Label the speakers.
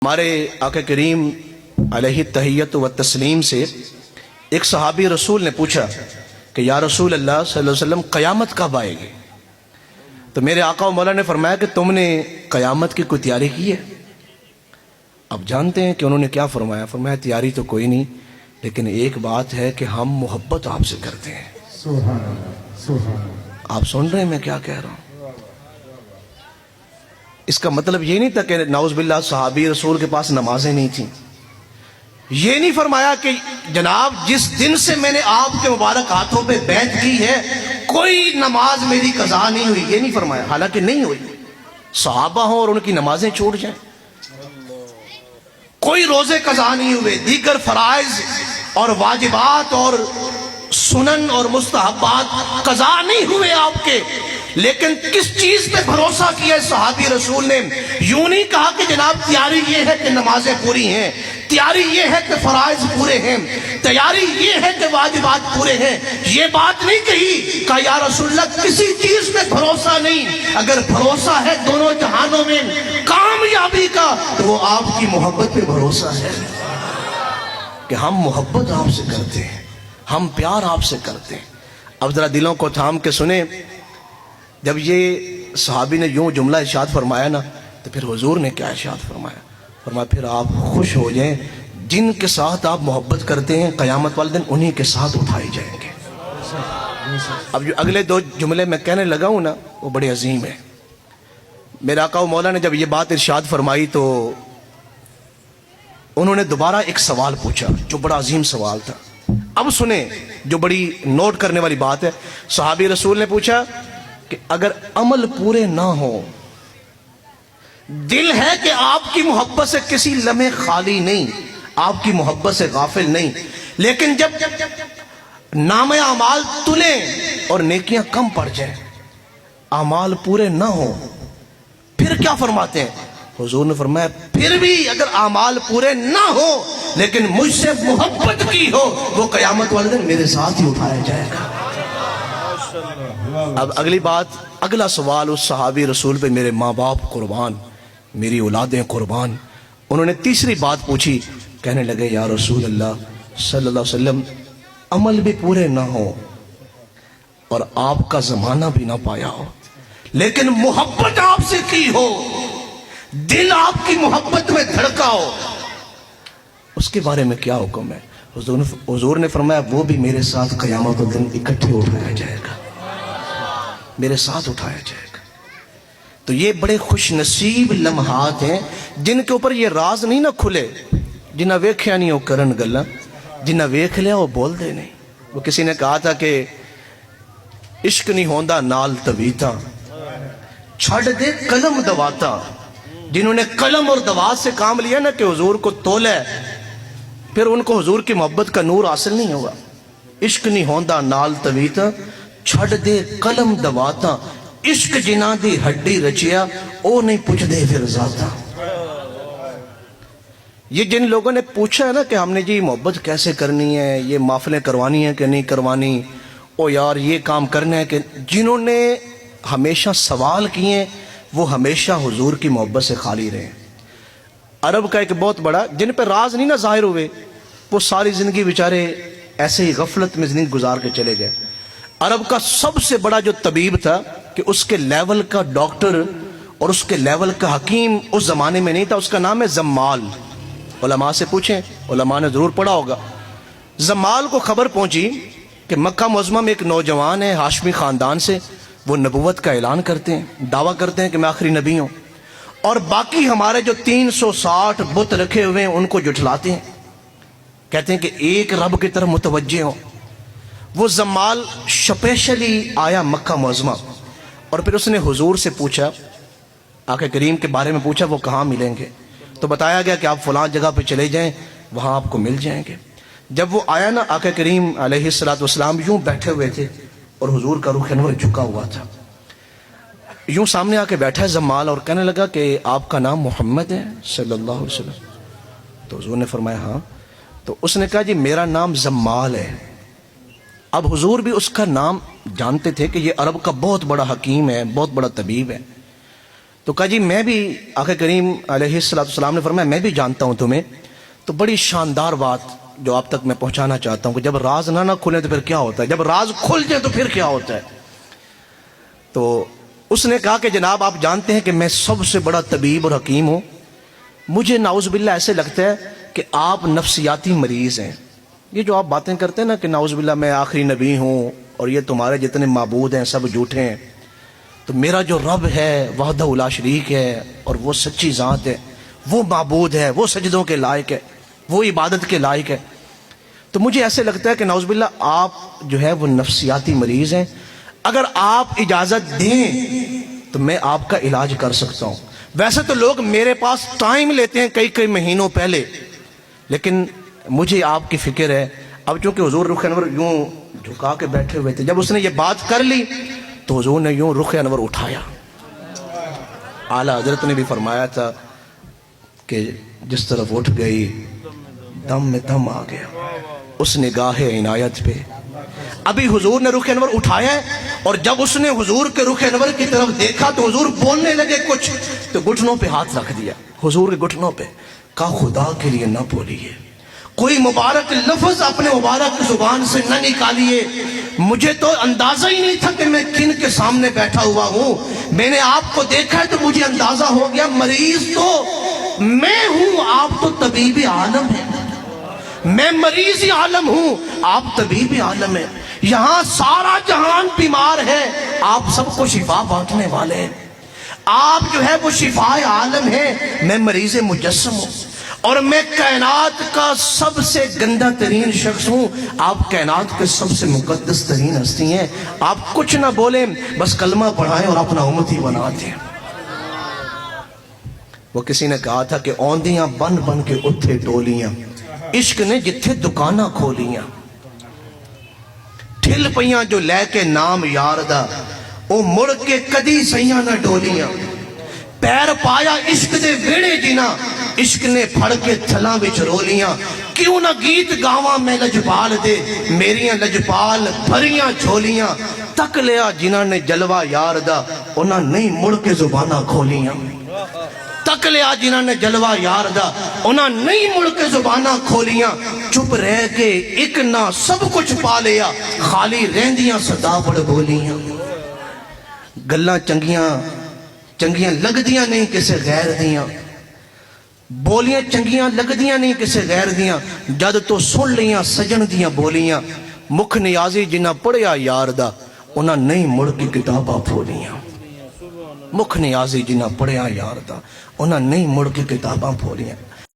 Speaker 1: ہمارے آقا کریم علیہ تحیت و تسلیم سے ایک صحابی رسول نے پوچھا کہ یا رسول اللہ صلی اللہ علیہ وسلم قیامت کب آئے گی؟ تو میرے آقا و مولا نے فرمایا کہ تم نے قیامت کی کوئی تیاری کی ہے؟ اب جانتے ہیں کہ انہوں نے کیا فرمایا؟ فرمایا تیاری تو کوئی نہیں، لیکن ایک بات ہے کہ ہم محبت آپ سے کرتے ہیں۔
Speaker 2: سبحان اللہ، سبحان اللہ۔
Speaker 1: آپ سن رہے ہیں میں کیا کہہ رہا ہوں؟ اس کا مطلب یہ نہیں تھا کہ نعوذ باللہ صحابی رسول کے پاس نمازیں نہیں تھیں، یہ نہیں فرمایا کہ جناب جس دن سے میں نے آپ کے مبارک ہاتھوں پہ بیعت کی ہے کوئی نماز میری قضا نہیں ہوئی، یہ نہیں فرمایا، حالانکہ نہیں ہوئی۔ صحابہ ہوں اور ان کی نمازیں چھوٹ جائیں، کوئی روزے قضا نہیں ہوئے، دیگر فرائض اور واجبات اور سنن اور مستحبات قضا نہیں ہوئے آپ کے، لیکن کس چیز پہ بھروسہ کیا صحابی رسول نے؟ یوں نہیں کہا کہ جناب تیاری یہ ہے کہ نمازیں پوری ہیں، تیاری یہ ہے کہ فرائض پورے ہیں، تیاری یہ ہے کہ واجبات پورے ہیں، یہ بات نہیں کہی کہ یا رسول اللہ کسی چیز پہ بھروسہ نہیں، اگر بھروسہ ہے دونوں جہانوں میں کامیابی کا تو وہ آپ کی محبت پہ بھروسہ ہے کہ ہم محبت آپ سے کرتے ہیں، ہم پیار آپ سے کرتے ہیں۔ اب ذرا دلوں کو تھام کے سنیں، جب یہ صحابی نے یوں جملہ ارشاد فرمایا نا تو پھر حضور نے کیا ارشاد فرمایا؟ فرمایا پھر آپ خوش ہو جائیں، جن کے ساتھ آپ محبت کرتے ہیں قیامت والے دن انہی کے ساتھ اٹھائے جائیں گے۔ اب جو اگلے دو جملے میں کہنے لگا ہوں نا وہ بڑے عظیم ہیں۔ میرے آقا و مولا نے جب یہ بات ارشاد فرمائی تو انہوں نے دوبارہ ایک سوال پوچھا جو بڑا عظیم سوال تھا۔ اب سنیں جو بڑی نوٹ کرنے والی بات ہے۔ صحابی رسول نے پوچھا کہ اگر عمل پورے نہ ہو، دل ہے کہ آپ کی محبت سے کسی لمحے خالی نہیں، آپ کی محبت سے غافل نہیں، لیکن جب نام اعمال تلیں اور نیکیاں کم پڑ جائیں، اعمال پورے نہ ہوں، پھر کیا فرماتے ہیں؟ حضور نے فرمایا پھر بھی اگر اعمال پورے نہ ہو لیکن مجھ سے محبت کی ہو وہ قیامت والے دن میرے ساتھ ہی اٹھایا جائے گا۔ اب اگلی بات، اگلا سوال اس صحابی رسول پہ میرے ماں باپ قربان، میری اولادیں قربان، انہوں نے تیسری بات پوچھی، کہنے لگے یا رسول اللہ صلی اللہ علیہ وسلم عمل بھی پورے نہ ہو اور آپ کا زمانہ بھی نہ پایا ہو لیکن محبت آپ سے کی ہو، دل آپ کی محبت میں دھڑکا ہو، اس کے بارے میں کیا حکم ہے؟ حضور نے فرمایا وہ بھی میرے ساتھ قیامت کے دن اکٹھے اٹھایا جائے گا، میرے ساتھ اٹھایا جائے گا۔ تو یہ بڑے خوش نصیب لمحات ہیں جن کے اوپر یہ راز نہیں نہ کھلے، جنہ ویکھیا نہیں وہ کرن گلا، جنہ ویکھ لیا وہ بول دے نہیں۔ وہ کسی نے کہا تھا کہ عشق نہیں ہوندا نال تویتا، چھڑ دے قلم دواتا۔ جنہوں نے قلم اور دوات سے کام لیا نا کہ حضور کو تولے، پھر ان کو حضور کی محبت کا نور حاصل نہیں ہوگا۔ عشق نہیں ہوندا نال تویتا، چھڑ دے قلم دواتا، عشق جنہ دی ہڈی رچیا او نہیں پوچھ دے پھر ذاتا۔ یہ جن لوگوں نے پوچھا ہے نا کہ ہم نے جی محبت کیسے کرنی ہے، یہ محفلیں کروانی ہیں کہ نہیں کروانی، او یار یہ کام کرنا ہے کہ، جنہوں نے ہمیشہ سوال کیے وہ ہمیشہ حضور کی محبت سے خالی رہے۔ عرب کا ایک بہت بڑا، جن پہ راز نہیں نہ ظاہر ہوئے، وہ ساری زندگی بیچارے ایسے ہی غفلت میں زندگی گزار کے چلے گئے۔ عرب کا سب سے بڑا جو طبیب تھا کہ اس کے لیول کا ڈاکٹر اور اس کے لیول کا حکیم اس زمانے میں نہیں تھا، اس کا نام ہے زمال۔ علماء سے پوچھیں، علماء نے ضرور پڑھا ہوگا۔ زمال کو خبر پہنچی کہ مکہ معظمہ میں ایک نوجوان ہے ہاشمی خاندان سے، وہ نبوت کا اعلان کرتے ہیں، دعویٰ کرتے ہیں کہ میں آخری نبی ہوں، اور باقی ہمارے جو 360 بت رکھے ہوئے ہیں ان کو جھٹلاتے ہیں، کہتے ہیں کہ ایک رب کی طرف متوجہ ہوں۔ وہ زمال اسپیشلی آیا مکہ معظمہ اور پھر اس نے حضور سے پوچھا، آقا کریم کے بارے میں پوچھا وہ کہاں ملیں گے، تو بتایا گیا کہ آپ فلاں جگہ پہ چلے جائیں وہاں آپ کو مل جائیں گے۔ جب وہ آیا نا آقا کریم علیہ السلام یوں بیٹھے ہوئے تھے اور حضور کا رخ انور جھکا ہوا تھا، یوں سامنے آ کے بیٹھا ہے زمال اور کہنے لگا کہ آپ کا نام محمد ہے صلی اللہ علیہ وسلم؟ تو حضور نے فرمایا ہاں۔ تو اس نے کہا جی میرا نام زمال ہے۔ اب حضور بھی اس کا نام جانتے تھے کہ یہ عرب کا بہت بڑا حکیم ہے، بہت بڑا طبیب ہے۔ تو کہا جی میں بھی، آقا کریم علیہ السلام نے فرمایا میں بھی جانتا ہوں تمہیں. تو بڑی شاندار بات جو آپ تک میں پہنچانا چاہتا ہوں کہ جب راز نہ کھلے تو پھر کیا ہوتا ہے، جب راز کھل جائے تو پھر کیا ہوتا ہے. تو اس نے کہا کہ جناب آپ جانتے ہیں کہ میں سب سے بڑا طبیب اور حکیم ہوں. مجھے نعوذ باللہ ایسے لگتا ہے کہ آپ نفسیاتی مریض ہیں. یہ جو آپ باتیں کرتے ہیں نا کہ نعوذ باللہ میں آخری نبی ہوں اور یہ تمہارے جتنے معبود ہیں سب جھوٹے ہیں، تو میرا جو رب ہے وحدہ لا شریک ہے اور وہ سچی ذات ہے، وہ معبود ہے، وہ سجدوں کے لائق ہے، وہ عبادت کے لائق ہے. تو مجھے ایسے لگتا ہے کہ نعوذ باللہ آپ جو ہے وہ نفسیاتی مریض ہیں. اگر آپ اجازت دیں تو میں آپ کا علاج کر سکتا ہوں. ویسے تو لوگ میرے پاس ٹائم لیتے ہیں کئی مہینوں پہلے، لیکن مجھے آپ کی فکر ہے. اب چونکہ حضور رخ انور یوں جھکا کے بیٹھے ہوئے تھے، جب اس نے یہ بات کر لی تو حضور نے یوں رخ انور اٹھایا. اعلیٰ حضرت نے بھی فرمایا تھا کہ جس طرف اٹھ گئی دم میں دم آ گیا اس نگاہ عنایت پہ. ابھی حضور نے رخ انور اٹھایا ہے اور جب اس نے حضور کے رخ انور کی طرف دیکھا تو حضور بولنے لگے کچھ، تو گھٹنوں پہ ہاتھ رکھ دیا حضور کے گھٹنوں پہ. کہا خدا کے لیے نہ بولیے، کوئی مبارک لفظ اپنے مبارک زبان سے نہ نکالیے. مجھے تو اندازہ ہی نہیں تھا کہ میں کن کے سامنے بیٹھا ہوا ہوں. میں نے آپ کو دیکھا ہے تو مجھے اندازہ ہو گیا مریض تو میں ہوں، آپ تو طبیب عالم ہیں. میں مریض عالم ہوں، آپ طبیب عالم ہیں. یہاں سارا جہان بیمار ہے، آپ سب کو شفا بانٹنے والے ہیں. آپ جو ہے وہ شفا عالم ہے، میں مریض مجسم ہوں اور میں کائنات کا سب سے گندا ترین شخص ہوں، آپ کائنات کے سب سے مقدس ترین ہستی ہیں. آپ کچھ نہ بولیں، بس کلمہ پڑھائیں اور اپنا امتی بنا دیں. وہ کسی نے کہا تھا کہ اوندیاں بن بن کے اتھے ٹولیاں، عشق نے جتھے دکاناں کھولیاں. ٹھل پئیاں جو لے کے نام یار دا، او مڑ کے کدی سیاں نہ ڈولیاں. پیر پایا عشق دے ویڑے جنا، عشق نے پھڑ کے تھلاں وچ رولیاں. کیوں نہ گیت گاواں میں لجپال دے، میریاں لجپال بھریاں جھولیاں. تک لیا جنہاں نے جلوہ یار دا، انہاں نہیں مڑ کے زباناں کھولیاں. تک لیا جنہاں نے جلوہ یار دا، انہاں نہیں مڑ کے زباناں کھولیاں. چپ رہ کے ایک نہ سب کچھ پا لیا، خالی رہندیاں صدا بڑھ بولیاں. گلاں چنگیاں لگدیاں نہیں کسے غیر دیاں، بولیاں چنگیاں لگدیاں نہیں کسے غیر دیاں. جد تو سن لیاں سجن دیاں بولیاں، مکھ نیازی جنہ پڑھیا یار دا، انہاں نہیں مڑ کے کتاباں پھولیاں. مکھ نیازی جنہ پڑھیا یار دا، انہاں نہیں مڑ کے کتاباں پھولیاں.